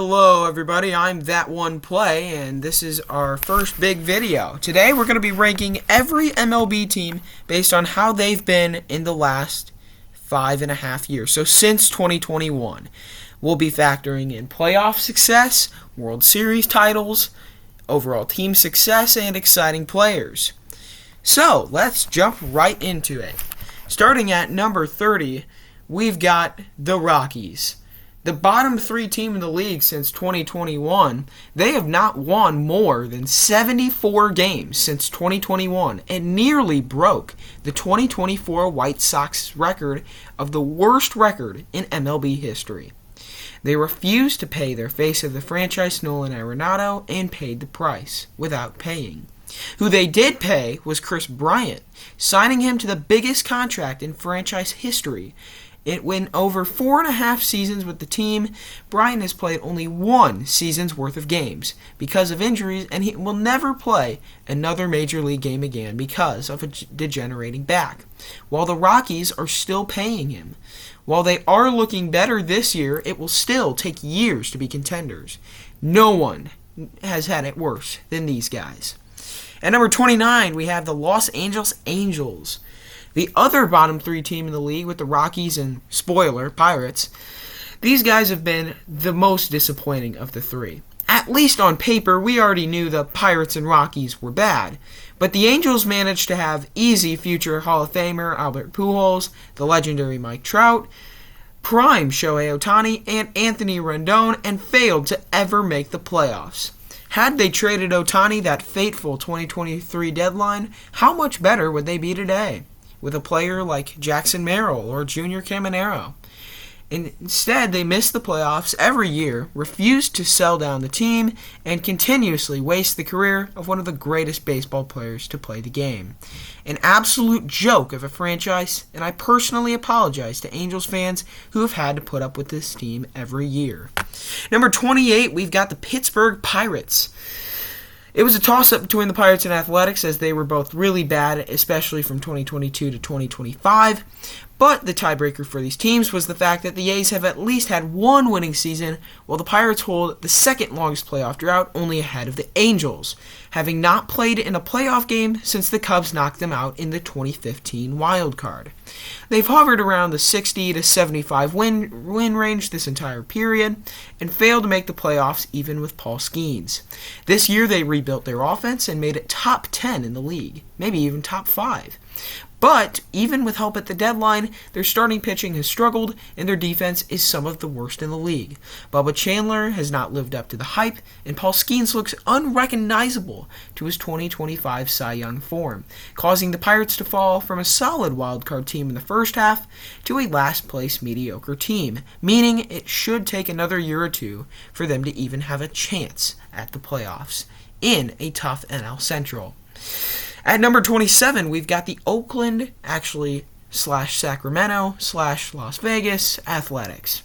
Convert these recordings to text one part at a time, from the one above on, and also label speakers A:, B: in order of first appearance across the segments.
A: Hello everybody, I'm That One Play, and this is our first big video. Today we're going to be ranking every MLB team based on how they've been in the last 5.5 years, so since 2021. We'll be factoring in playoff success, World Series titles, overall team success, and exciting players. So, let's jump right into it. Starting at number 30, we've got the Rockies. The bottom three team in the league since 2021, they have not won more than 74 games since 2021 and nearly broke the 2024 White Sox record of the worst record in MLB history. They refused to pay their face of the franchise, Nolan Arenado, and paid the price without paying. Who they did pay was Chris Bryant, signing him to the biggest contract in franchise history. It went over 4.5 seasons with the team. Bryant has played only 1 season's worth of games because of injuries, and he will never play another major league game again because of a degenerating back. While the Rockies are still paying him. While they are looking better this year, it will still take years to be contenders. No one has had it worse than these guys. At number 29, we have the Los Angeles Angels. The other bottom three team in the league with the Rockies and, spoiler, Pirates. These guys have been the most disappointing of the three. At least on paper, we already knew the Pirates and Rockies were bad. But the Angels managed to have easy future Hall of Famer Albert Pujols, the legendary Mike Trout, prime Shohei Ohtani, and Anthony Rendon, and failed to ever make the playoffs. Had they traded Ohtani that fateful 2023 deadline, how much better would they be today? With a player like Jackson Merrill or Junior Caminero. Instead, they missed the playoffs every year, refused to sell down the team, and continuously waste the career of one of the greatest baseball players to play the game. An absolute joke of a franchise, and I personally apologize to Angels fans who have had to put up with this team every year. Number 28, we've got the Pittsburgh Pirates. It was a toss-up between the Pirates and Athletics as they were both really bad, especially from 2022 to 2025. But the tiebreaker for these teams was the fact that the A's have at least had one winning season, while the Pirates hold the second longest playoff drought, only ahead of the Angels, having not played in a playoff game since the Cubs knocked them out in the 2015 wild card. They've hovered around the 60 to 75 win range this entire period and failed to make the playoffs even with Paul Skeens. This year they rebuilt their offense and made it top 10 in the league, maybe even top 5. But even with help at the deadline, their starting pitching has struggled and their defense is some of the worst in the league. Bubba Chandler has not lived up to the hype, and Paul Skeens looks unrecognizable to his 2025 Cy Young form, causing the Pirates to fall from a solid wildcard team in the first half to a last-place mediocre team, meaning it should take another year or two for them to even have a chance at the playoffs in a tough NL Central. At number 27, we've got the Oakland, Sacramento, Las Vegas Athletics.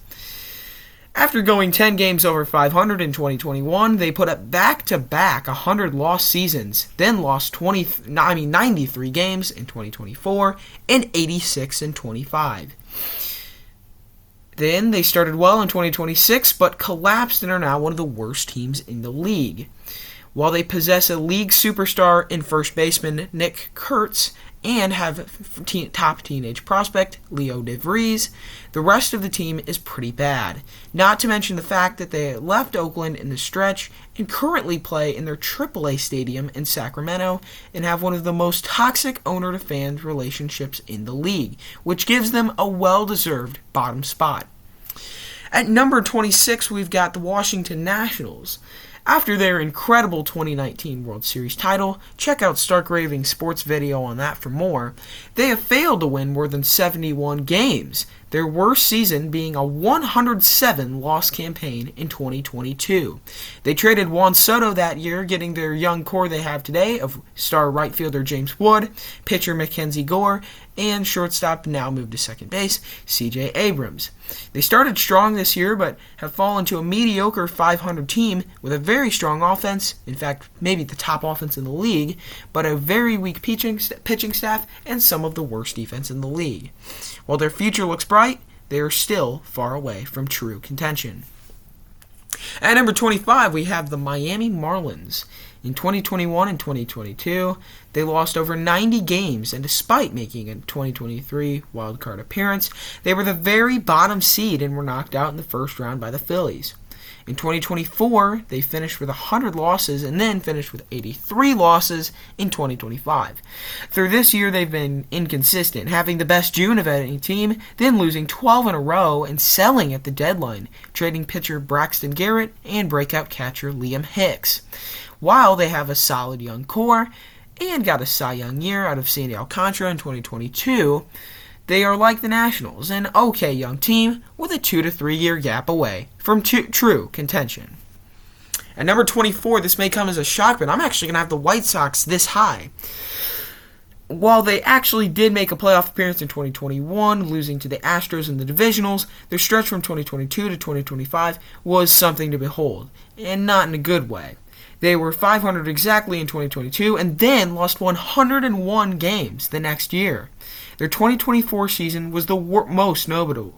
A: After going 10 games over 500 in 2021, they put up back-to-back 100-loss seasons, then lost 93 games in 2024 and 86 in 25. Then they started well in 2026, but collapsed and are now one of the worst teams in the league. While they possess a league superstar in first baseman Nick Kurtz and have top teenage prospect Leo DeVries, the rest of the team is pretty bad. Not to mention the fact that they left Oakland in the stretch and currently play in their AAA stadium in Sacramento and have one of the most toxic owner-to-fan relationships in the league, which gives them a well-deserved bottom spot. At number 26, we've got the Washington Nationals. After their incredible 2019 World Series title, check out Stark Raving's sports video on that for more, they have failed to win more than 71 games, their worst season being a 107-loss campaign in 2022. They traded Juan Soto that year, getting their young core they have today of star right fielder James Wood, pitcher Mackenzie Gore, and shortstop, now moved to second base, C.J. Abrams. They started strong this year, but have fallen to a mediocre 500 team with a very strong offense, in fact, maybe the top offense in the league, but a very weak pitching staff and some of the worst defense in the league. While their future looks bright, they are still far away from true contention. At number 25, we have the Miami Marlins. In 2021 and 2022, they lost over 90 games, and despite making a 2023 wildcard appearance, they were the very bottom seed and were knocked out in the first round by the Phillies. In 2024, they finished with 100 losses and then finished with 83 losses in 2025. Through this year, they've been inconsistent, having the best June of any team, then losing 12 in a row and selling at the deadline, trading pitcher Braxton Garrett and breakout catcher Liam Hicks. While they have a solid young core and got a Cy Young year out of Sandy Alcantara in 2022, they are like the Nationals, an okay young team with a 2 to 3 year gap away from true contention. At number 24, this may come as a shock, but I'm actually going to have the White Sox this high. While they actually did make a playoff appearance in 2021, losing to the Astros in the divisionals, their stretch from 2022 to 2025 was something to behold, and not in a good way. They were .500 exactly in 2022 and then lost 101 games the next year. Their 2024 season was the most notable,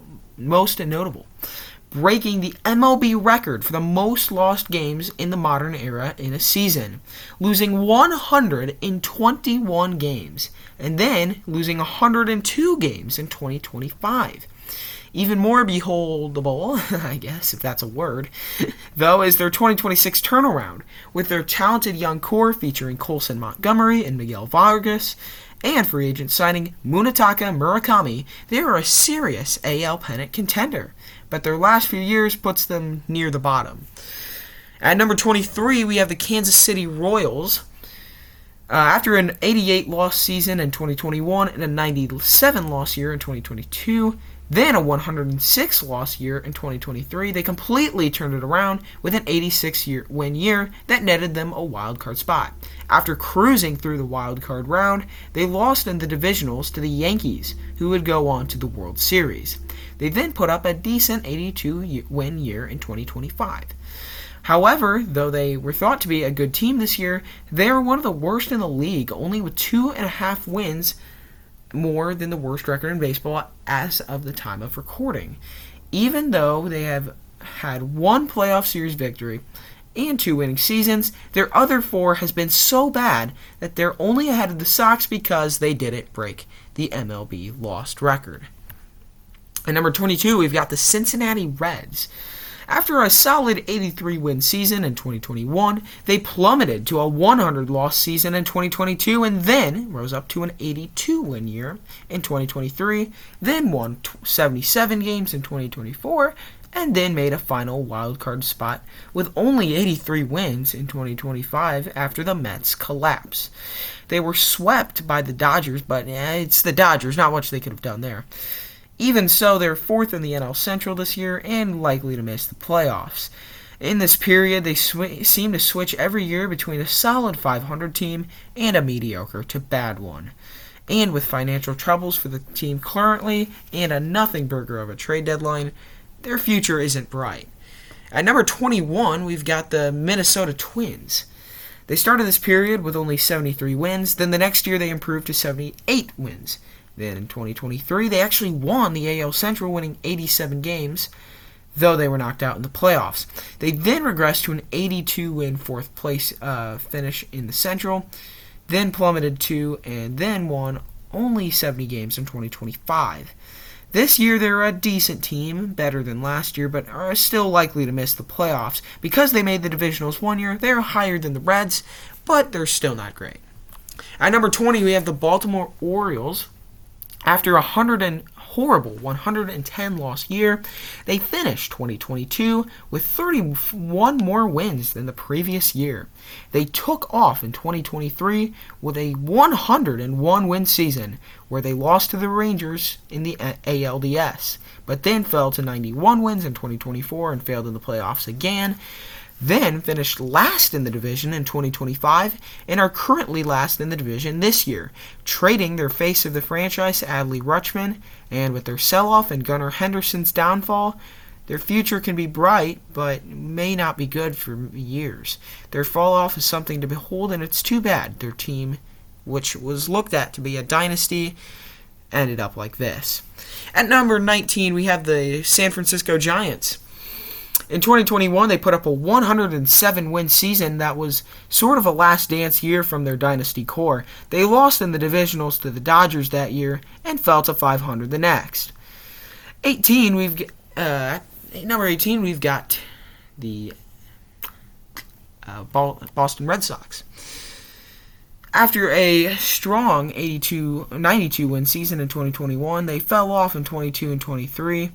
A: breaking the MLB record for the most lost games in the modern era in a season, losing 121 games and then losing 102 games in 2025. Even more beholdable, I guess, if that's a word, though, is their 2026 turnaround, with their talented young core featuring Colson Montgomery and Miguel Vargas, and free agent signing Munetaka Murakami. They are a serious AL pennant contender, but their last few years puts them near the bottom. At number 23, we have the Kansas City Royals. After an 88-loss season in 2021 and a 97-loss year in 2022, then a 106-loss year in 2023, they completely turned it around with an 86-win year that netted them a wild-card spot. After cruising through the wild-card round, they lost in the divisionals to the Yankees, who would go on to the World Series. They then put up a decent 82-win year in 2025. However, though they were thought to be a good team this year, they are one of the worst in the league, only with 2.5 wins more than the worst record in baseball as of the time of recording. Even though they have had one playoff series victory and 2 winning seasons, their other 4 has been so bad that they're only ahead of the Sox because they didn't break the MLB lost record. At number 22, we've got the Cincinnati Reds. After a solid 83-win season in 2021, they plummeted to a 100-loss season in 2022 and then rose up to an 82-win year in 2023, then won 77 games in 2024, and then made a final wildcard spot with only 83 wins in 2025 after the Mets collapse. They were swept by the Dodgers, but it's the Dodgers, not much they could have done there. Even so, they're 4th in the NL Central this year and likely to miss the playoffs. In this period, they seem to switch every year between a solid .500 team and a mediocre to bad one. And with financial troubles for the team currently and a nothing burger of a trade deadline, their future isn't bright. At number 21, we've got the Minnesota Twins. They started this period with only 73 wins, then the next year they improved to 78 wins. Then in 2023, they actually won the AL Central, winning 87 games, though they were knocked out in the playoffs. They then regressed to an 82-win 4th place finish in the Central, then plummeted to and then won only 70 games in 2025. This year, they're a decent team, better than last year, but are still likely to miss the playoffs. Because they made the divisionals one year, they're higher than the Reds, but they're still not great. At number 20, we have the Baltimore Orioles. After a horrible 110-loss year, they finished 2022 with 31 more wins than the previous year. They took off in 2023 with a 101-win season, where they lost to the Rangers in the ALDS, but then fell to 91 wins in 2024 and failed in the playoffs again. Then finished last in the division in 2025 and are currently last in the division this year, trading their face of the franchise, Adley Rutschman, and with their sell-off and Gunnar Henderson's downfall, their future can be bright, but may not be good for years. Their fall-off is something to behold, and it's too bad. Their team, which was looked at to be a dynasty, ended up like this. At number 19, we have the San Francisco Giants. In 2021, they put up a 107-win season that was sort of a last dance year from their dynasty core. They lost in the divisionals to the Dodgers that year and fell to 500 the next. Number 18, we've got the Boston Red Sox. After a strong 92-win season in 2021, they fell off in 22 and 23,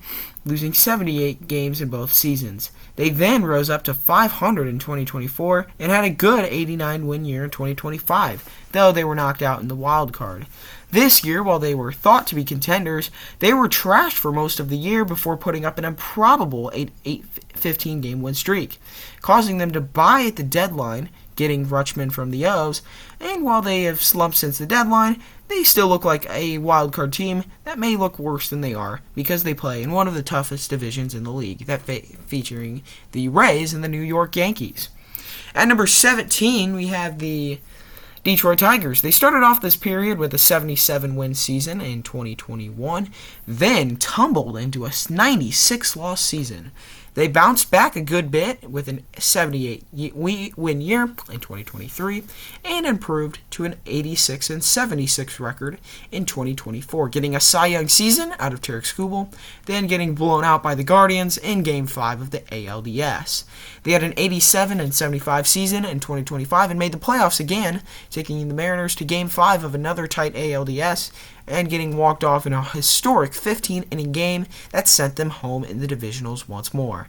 A: losing 78 games in both seasons. They then rose up to 500 in 2024 and had a good 89-win year in 2025, though they were knocked out in the wild card. This year, while they were thought to be contenders, they were trashed for most of the year before putting up an improbable 15-game win streak, causing them to buy at the deadline, getting Rutschman from the O's, and while they have slumped since the deadline, they still look like a wildcard team that may look worse than they are because they play in one of the toughest divisions in the league, that featuring the Rays and the New York Yankees. At number 17, we have the Detroit Tigers. They started off this period with a 77-win season in 2021, then tumbled into a 96-loss season. They bounced back a good bit with an 78-win year in 2023 and improved to an 86-76 record in 2024, getting a Cy Young season out of Tarek Skubal, then getting blown out by the Guardians in Game 5 of the ALDS. They had an 87-75 season in 2025 and made the playoffs again, taking the Mariners to Game 5 of another tight ALDS and getting walked off in a historic 15-inning game that sent them home in the divisionals once more.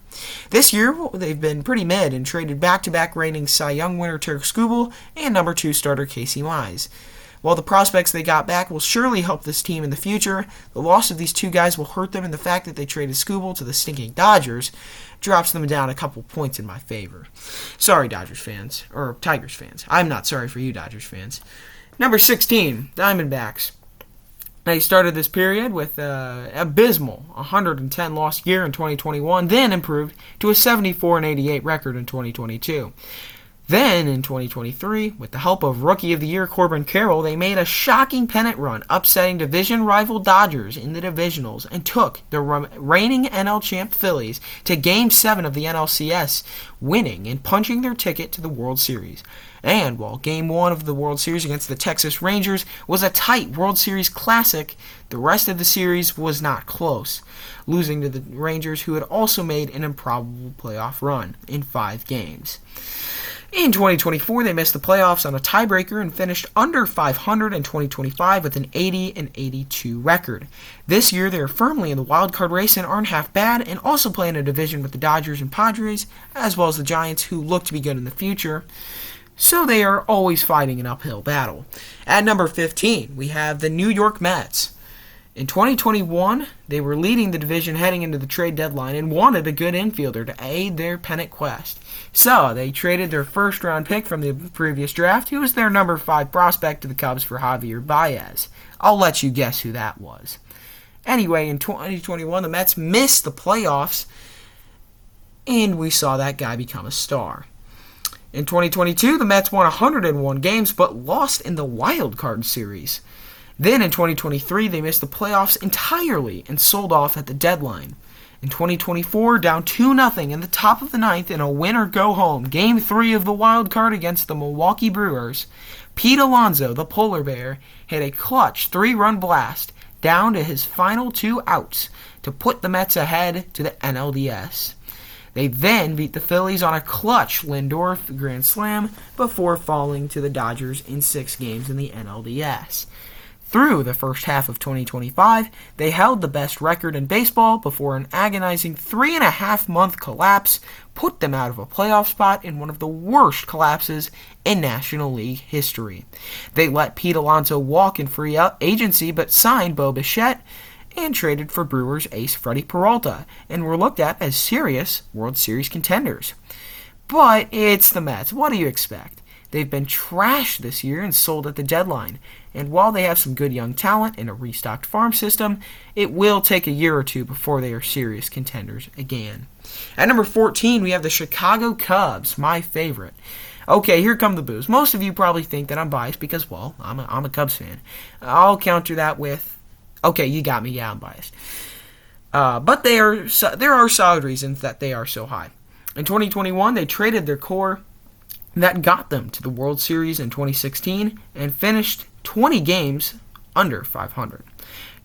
A: This year, they've been pretty mid and traded back-to-back reigning Cy Young winner Tarek Skubal and number 2 starter Casey Mize. While the prospects they got back will surely help this team in the future, the loss of these two guys will hurt them, and the fact that they traded Skubal to the stinking Dodgers drops them down a couple points in my favor. Sorry, Dodgers fans, or Tigers fans. I'm not sorry for you, Dodgers fans. Number 16, Diamondbacks. They started this period with an abysmal 110-loss year in 2021, then improved to a 74-88 record in 2022. Then, in 2023, with the help of Rookie of the Year Corbin Carroll, they made a shocking pennant run, upsetting division rival Dodgers in the divisionals, and took the reigning NL champ Phillies to Game 7 of the NLCS, winning and punching their ticket to the World Series. And while Game 1 of the World Series against the Texas Rangers was a tight World Series classic, the rest of the series was not close, losing to the Rangers, who had also made an improbable playoff run in 5 games. In 2024, they missed the playoffs on a tiebreaker and finished under 500 in 2025 with an 80-82 record. This year, they are firmly in the wild card race and aren't half bad, and also play in a division with the Dodgers and Padres, as well as the Giants, who look to be good in the future. So they are always fighting an uphill battle. At number 15, we have the New York Mets. In 2021, they were leading the division heading into the trade deadline and wanted a good infielder to aid their pennant quest. So they traded their first-round pick from the previous draft, who was their number 5 prospect, to the Cubs for Javier Baez. I'll let you guess who that was. Anyway, in 2021, the Mets missed the playoffs, and we saw that guy become a star. In 2022, the Mets won 101 games but lost in the wild card series. Then in 2023, they missed the playoffs entirely and sold off at the deadline. In 2024, down 2-0 in the top of the 9th in a win-or-go-home Game 3 of the wild card against the Milwaukee Brewers, Pete Alonso, the polar bear, hit a clutch 3-run blast down to his final 2 outs to put the Mets ahead to the NLDS. They then beat the Phillies on a clutch Lindor grand slam before falling to the Dodgers in 6 games in the NLDS. Through the first half of 2025, they held the best record in baseball before an agonizing 3.5-month collapse put them out of a playoff spot in one of the worst collapses in National League history. They let Pete Alonso walk in free agency but signed Bo Bichette and traded for Brewers ace Freddie Peralta and were looked at as serious World Series contenders. But it's the Mets. What do you expect? They've been trashed this year and sold at the deadline. And while they have some good young talent and a restocked farm system, it will take a year or two before they are serious contenders again. At number 14, we have the Chicago Cubs, my favorite. Okay, here come the boos. Most of you probably think that I'm biased because, well, I'm a Cubs fan. I'll counter that with, okay, you got me, yeah, I'm biased. But there are solid reasons that they are so high. In 2021, they traded their core that got them to the World Series in 2016 and finished 20 games under 500.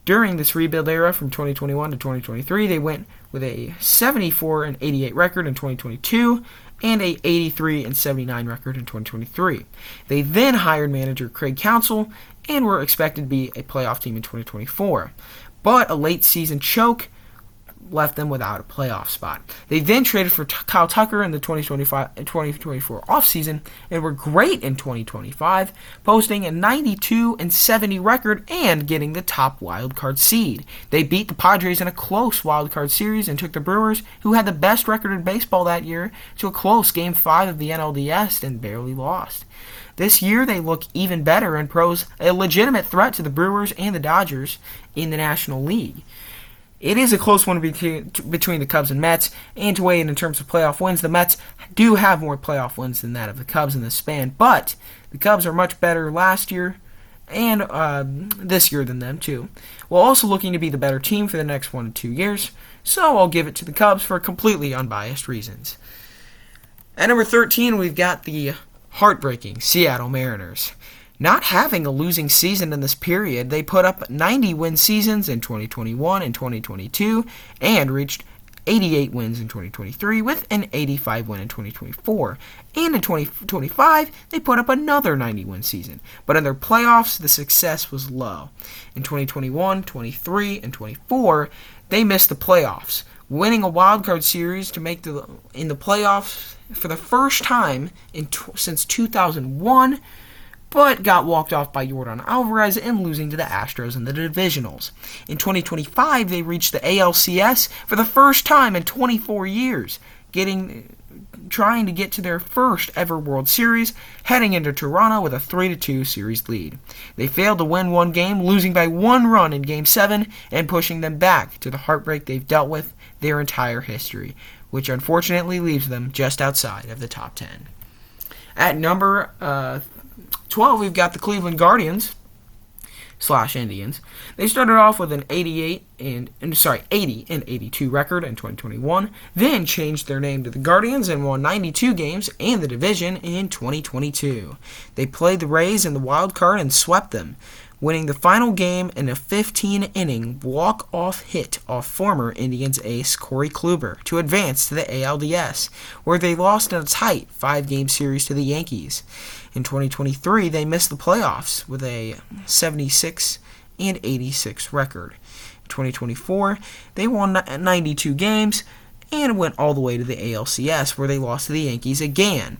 A: During this rebuild era from 2021 to 2023, they went with a 74-88 record in 2022 and a 83-79 record in 2023. They then hired manager Craig Counsell and were expected to be a playoff team in 2024. But a late season choke left them without a playoff spot. They then traded for Kyle Tucker in the 2024 offseason and were great in 2025, posting a 92-70 record and getting the top wildcard seed. They beat the Padres in a close wildcard series and took the Brewers, who had the best record in baseball that year, to a close Game 5 of the NLDS and barely lost. This year, they look even better and pose a legitimate threat to the Brewers and the Dodgers in the National League. It is a close one between the Cubs and Mets, and to weigh in terms of playoff wins, the Mets do have more playoff wins than that of the Cubs in this span, but the Cubs are much better last year and this year than them too, while also looking to be the better team for the next 1 to 2 years, so I'll give it to the Cubs for completely unbiased reasons. At number 13, we've got the heartbreaking Seattle Mariners. Not having a losing season in this period, they put up 90-win seasons in 2021 and 2022 and reached 88 wins in 2023 with an 85 win in 2024. And in 2025, they put up another 90-win season. But in their playoffs, the success was low. In 2021, 23, and 24, they missed the playoffs, winning a wildcard series to make in the playoffs for the first time since 2001, but got walked off by Yordan Alvarez and losing to the Astros in the divisionals. In 2025, they reached the ALCS for the first time in 24 years, trying to get to their first ever World Series, heading into Toronto with a 3-2 series lead. They failed to win one game, losing by 1 run in Game 7 and pushing them back to the heartbreak they've dealt with their entire history, which unfortunately leaves them just outside of the top 10. At number 12, we've got the Cleveland Guardians / Indians. They started off with an 80 and 82 record in 2021, then changed their name to the Guardians and won 92 games and the division in 2022. They played the Rays in the wild card and swept them, winning the final game in a 15-inning walk-off hit off former Indians ace Corey Kluber to advance to the ALDS, where they lost in a tight 5-game series to the Yankees. In 2023, they missed the playoffs with a 76-86 record. In 2024, they won 92 games and went all the way to the ALCS, where they lost to the Yankees again.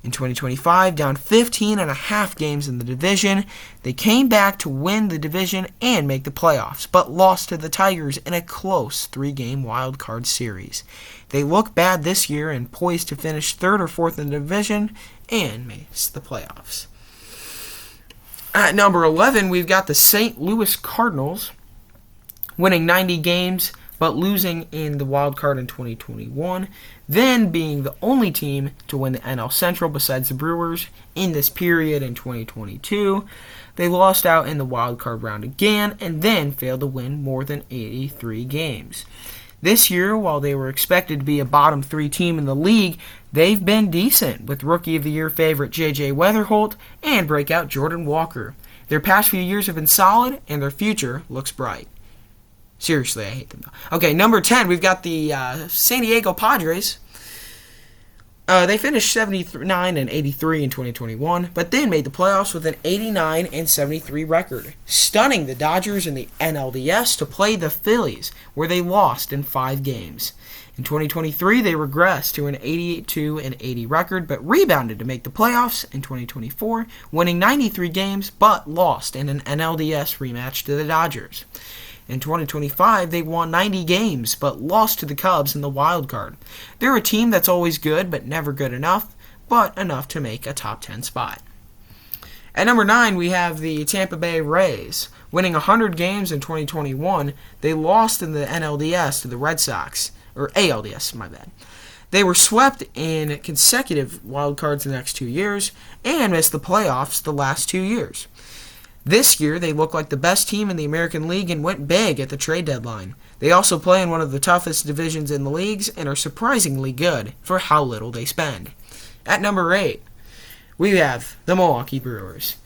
A: In 2025, down 15.5 games in the division, they came back to win the division and make the playoffs, but lost to the Tigers in a close 3-game wild card series. They look bad this year and poised to finish 3rd or 4th in the division and miss the playoffs. At number 11, we've got the St. Louis Cardinals, winning 90 games but losing in the wild card in 2021, then being the only team to win the NL Central besides the Brewers in this period in 2022. They lost out in the wild card round again and then failed to win more than 83 games. This year, while they were expected to be a bottom 3 team in the league, they've been decent with Rookie of the Year favorite J.J. Weatherholt and breakout Jordan Walker. Their past few years have been solid and their future looks bright. Seriously, I hate them though. Okay, number 10, we've got the San Diego Padres. They finished 79-83 in 2021, but then made the playoffs with an 89-73 record, stunning the Dodgers in the NLDS to play the Phillies, where they lost in 5 games. In 2023, they regressed to an 82-80 record, but rebounded to make the playoffs in 2024, winning 93 games, but lost in an NLDS rematch to the Dodgers. In 2025, they won 90 games, but lost to the Cubs in the wild card. They're a team that's always good, but never good enough, but enough to make a top 10 spot. At number 9, we have the Tampa Bay Rays. Winning 100 games in 2021, they lost in the NLDS to the Red Sox, or ALDS, my bad. They were swept in consecutive wild cards the next 2 years, and missed the playoffs the last 2 years. This year, they look like the best team in the American League and went big at the trade deadline. They also play in one of the toughest divisions in the leagues and are surprisingly good for how little they spend. At number 8, we have the Milwaukee Brewers,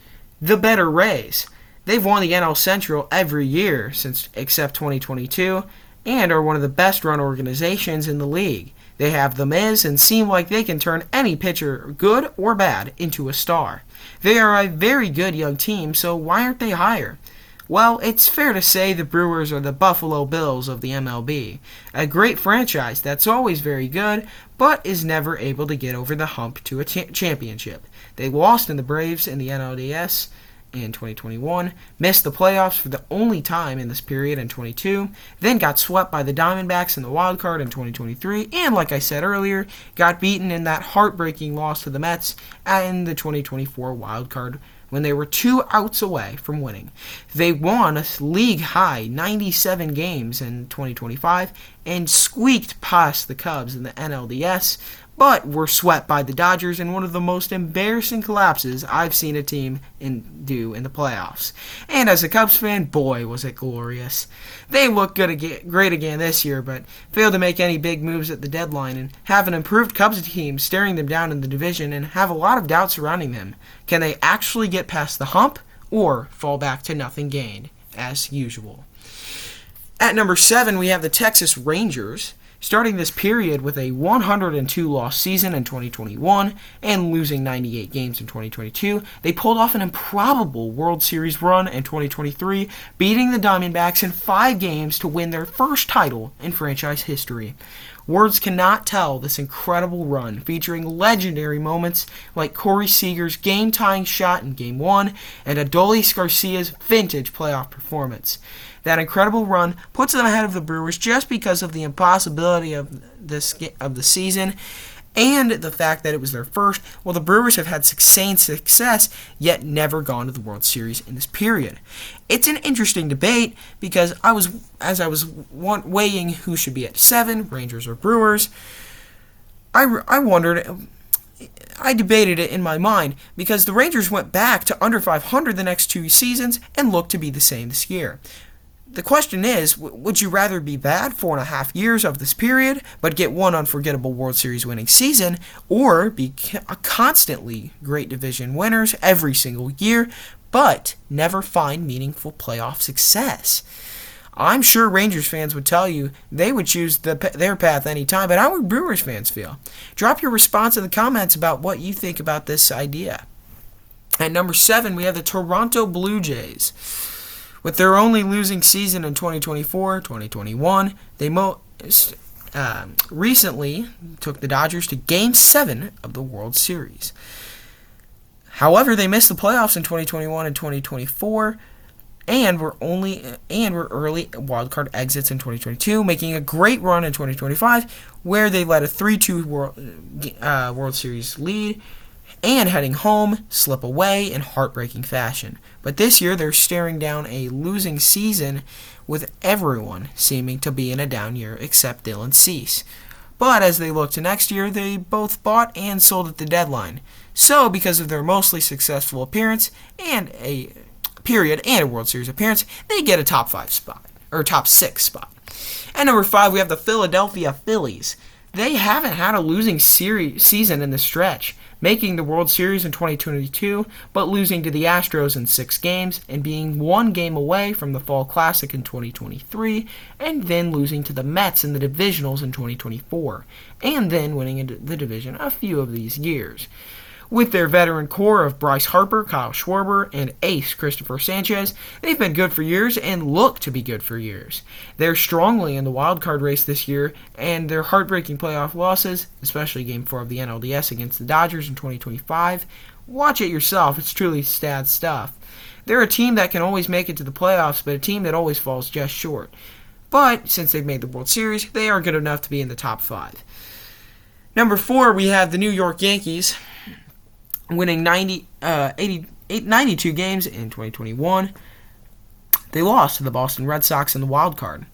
A: the better Rays. They've won the NL Central every year since except 2022 and are one of the best run organizations in the league. They have the Miz and seem like they can turn any pitcher, good or bad, into a star. They are a very good young team, so why aren't they higher? Well, it's fair to say the Brewers are the Buffalo Bills of the MLB, a great franchise that's always very good, but is never able to get over the hump to a championship. They lost in the Braves in the NLDS in 2021, missed the playoffs for the only time in this period in 22, then got swept by the Diamondbacks in the wild card in 2023, and like I said earlier, got beaten in that heartbreaking loss to the Mets in the 2024 wild card when they were 2 outs away from winning. They won a league-high 97 games in 2025 and squeaked past the Cubs in the NLDS, but were swept by the Dodgers in one of the most embarrassing collapses I've seen a team do in the playoffs. And as a Cubs fan, boy, was it glorious. They look great again this year, but failed to make any big moves at the deadline and have an improved Cubs team staring them down in the division and have a lot of doubt surrounding them. Can they actually get past the hump or fall back to nothing gained, as usual? At number 7, we have the Texas Rangers. Starting this period with a 102-loss season in 2021 and losing 98 games in 2022, they pulled off an improbable World Series run in 2023, beating the Diamondbacks in 5 games to win their first title in franchise history. Words cannot tell this incredible run, featuring legendary moments like Corey Seager's game-tying shot in Game 1 and Adolis Garcia's vintage playoff performance. That incredible run puts them ahead of the Brewers just because of the impossibility of the season and the fact that it was their first. Well, the Brewers have had sustained success, yet never gone to the World Series in this period. It's an interesting debate because as I was weighing who should be at 7, Rangers or Brewers, I debated it in my mind because the Rangers went back to under 500 the next 2 seasons and look to be the same this year. The question is, would you rather be bad 4.5 years of this period, but get one unforgettable World Series winning season, or be constantly great division winners every single year, but never find meaningful playoff success? I'm sure Rangers fans would tell you they would choose their path anytime, but how would Brewers fans feel? Drop your response in the comments about what you think about this idea. At number 7, we have the Toronto Blue Jays. With their only losing season in 2024-2021, they recently took the Dodgers to Game 7 of the World Series. However, they missed the playoffs in 2021 and 2024, and were early wildcard exits in 2022, making a great run in 2025, where they led a 3-2 World Series lead, and heading home, slip away in heartbreaking fashion. But this year, they're staring down a losing season with everyone seeming to be in a down year except Dylan Cease. But as they look to next year, they both bought and sold at the deadline. So, because of their mostly successful appearance and a World Series appearance, they get a top 5 spot, or top 6 spot. At number 5, we have the Philadelphia Phillies. They haven't had a losing season in the stretch, making the World Series in 2022, but losing to the Astros in 6 games and being 1 game away from the Fall Classic in 2023, and then losing to the Mets in the divisionals in 2024, and then winning the division a few of these years. With their veteran core of Bryce Harper, Kyle Schwarber, and ace Christopher Sanchez, they've been good for years and look to be good for years. They're strongly in the wild card race this year, and their heartbreaking playoff losses, especially Game 4 of the NLDS against the Dodgers in 2025, watch it yourself, it's truly sad stuff. They're a team that can always make it to the playoffs, but a team that always falls just short. But since they've made the World Series, they are good enough to be in the top 5. Number 4, we have the New York Yankees, winning 92 games in 2021. They lost to the Boston Red Sox in the wild card.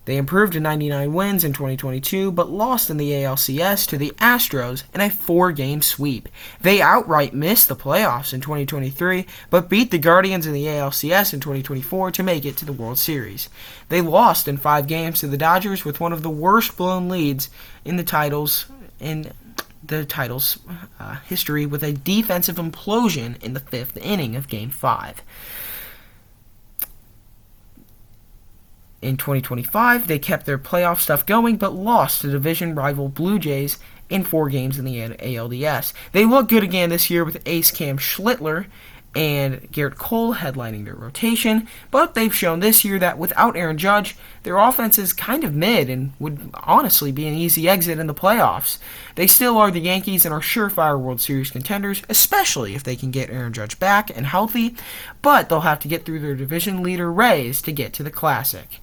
A: They improved to 99 wins in 2022, but lost in the ALCS to the Astros in a 4-game sweep. They outright missed the playoffs in 2023, but beat the Guardians in the ALCS in 2024 to make it to the World Series. They lost in 5 games to the Dodgers with one of the worst blown leads in the titles history, with a defensive implosion in the 5th inning of Game 5. In 2025, they kept their playoff stuff going, but lost to division rival Blue Jays in 4 games in the ALDS. They look good again this year with ace Cam Schlittler and Garrett Cole headlining their rotation, but they've shown this year that without Aaron Judge, their offense is kind of mid and would honestly be an easy exit in the playoffs. They still are the Yankees and are surefire World Series contenders, especially if they can get Aaron Judge back and healthy, but they'll have to get through their division leader Rays to get to the Classic.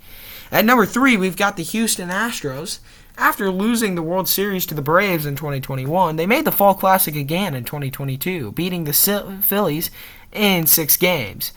A: At number 3, we've got the Houston Astros. After losing the World Series to the Braves in 2021, they made the Fall Classic again in 2022, beating the Phillies in 6 games.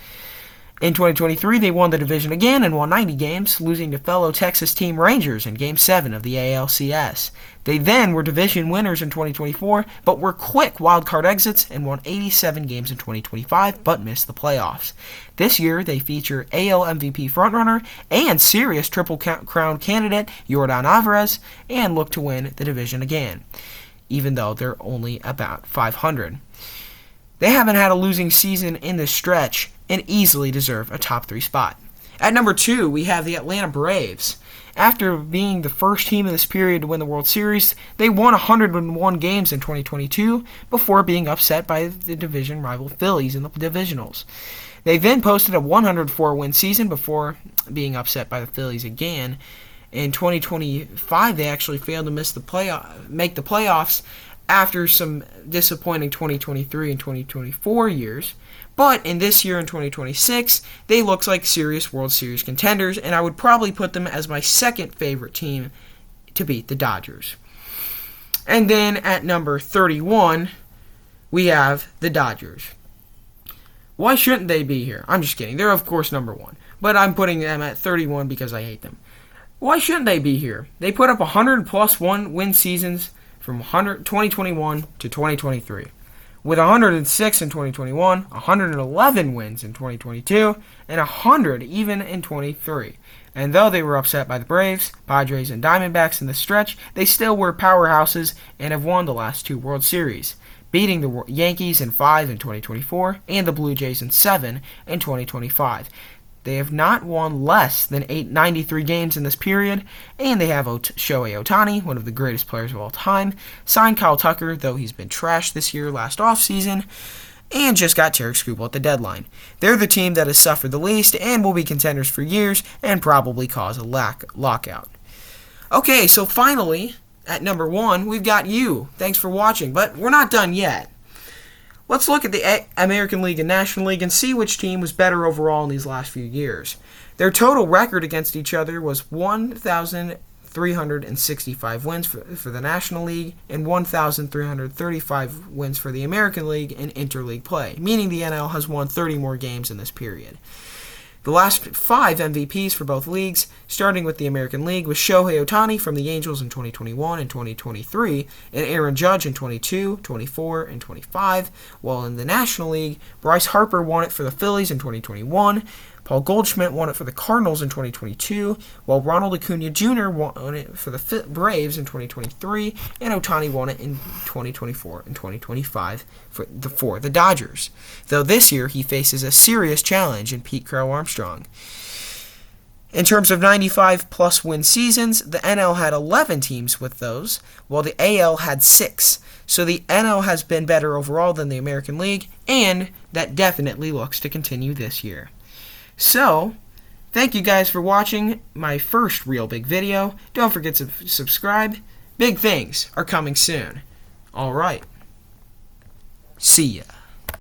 A: In 2023, they won the division again and won 90 games, losing to fellow Texas team Rangers in Game 7 of the ALCS. They then were division winners in 2024, but were quick wildcard exits and won 87 games in 2025, but missed the playoffs. This year, they feature AL MVP frontrunner and serious Triple Crown candidate Yordan Alvarez, and look to win the division again, even though they're only about 500. They haven't had a losing season in this stretch and easily deserve a top 3 spot. At number 2, we have the Atlanta Braves. After being the first team in this period to win the World Series, they won 101 games in 2022 before being upset by the division rival Phillies in the divisionals. They then posted a 104-win season before being upset by the Phillies again. In 2025, they actually failed to make the playoffs after some disappointing 2023 and 2024 years. But in this year, in 2026, they look like serious World Series contenders, and I would probably put them as my second favorite team to beat the Dodgers. And then at number 31, we have the Dodgers. Why shouldn't they be here? I'm just kidding. They're, of course, number 1. But I'm putting them at 31 because I hate them. Why shouldn't they be here? They put up 100-plus win seasons from 2021 to 2023. With 106 in 2021, 111 wins in 2022, and 100 even in 23. And though they were upset by the Braves, Padres, and Diamondbacks in the stretch, they still were powerhouses and have won the last 2 World Series, beating the Yankees in 5 in 2024 and the Blue Jays in 7 in 2025. They have not won less than 93 games in this period, and they have Shohei Ohtani, one of the greatest players of all time, signed Kyle Tucker, though he's been trashed this year last offseason, and just got Tarek Skubal at the deadline. They're the team that has suffered the least and will be contenders for years and probably cause a lockout. Okay, so finally, at number 1, we've got you. Thanks for watching, but we're not done yet. Let's look at the American League and National League and see which team was better overall in these last few years. Their total record against each other was 1,365 wins for the National League and 1,335 wins for the American League in interleague play, meaning the NL has won 30 more games in this period. The last 5 MVPs for both leagues, starting with the American League, was Shohei Ohtani from the Angels in 2021 and 2023, and Aaron Judge in 22, 24, and 25, while in the National League, Bryce Harper won it for the Phillies in 2021, Paul Goldschmidt won it for the Cardinals in 2022, while Ronald Acuna Jr. won it for the Braves in 2023, and Ohtani won it in 2024 and 2025 for the Dodgers, though this year he faces a serious challenge in Pete Crow-Armstrong. In terms of 95-plus win seasons, the NL had 11 teams with those, while the AL had 6. So the NL has been better overall than the American League, and that definitely looks to continue this year. So, thank you guys for watching my first real big video. Don't forget to subscribe. Big things are coming soon. Alright. See ya.